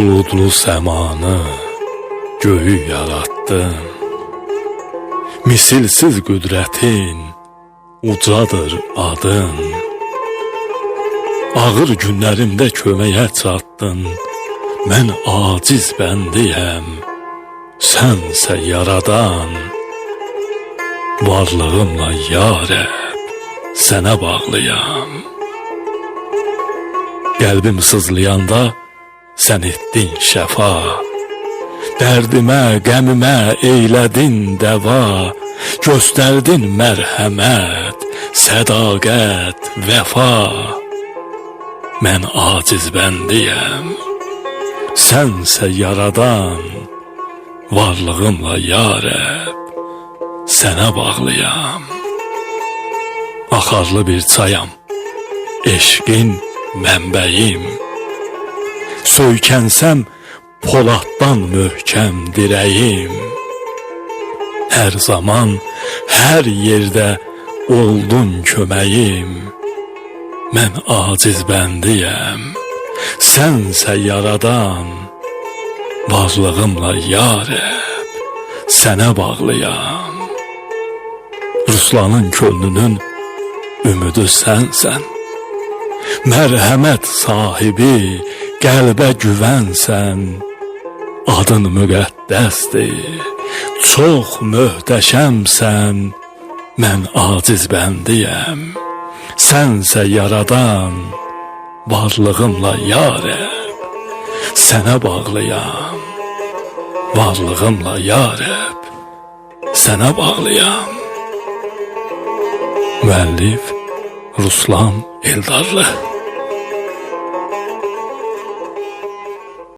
Buludlu səmanı, göyü yarattın. Misilsiz qüdrətin, ucadır adın. Ağır günlərimdə köməyə çatdın. Mən aciz bəndiyəm, sənsə yaradan. Varlığımla ya Rəbb, sənə bağlıyam. Qəlbim sızlayanda sən etdin şəfa. Dərdimə, qəmimə eylədin dəva. Göstərdin mərhəmət, sədaqət, vəfa. Mən aciz bəndiyəm, sənsə yaradan. Varlığımla ya Rəbb, sənə bağlıyam. Axarlı bir çayam, eşqin mənbəyim. Söykənsəm poladdan möhkəm dirəyim. Hər zaman, hər yerdə oldun köməyim. Mən aciz bəndiyəm, sənsə yaradan. Varlığımla ya Rəbb, sənə bağlıyam. Ruslanın könlünün ümidi sənsən. Mərhəmət sahibi, qəlbə güvənsən. Adın müqəddəsdir, çox möhtəşəmsən. Mən aciz bəndiyəm, sənsə yaradan. Varlığımla ya Rəbb, sənə bağlıyam. Varlığımla ya Rəbb, sənə bağlıyam. Müəllif Ruslan Eldarlı.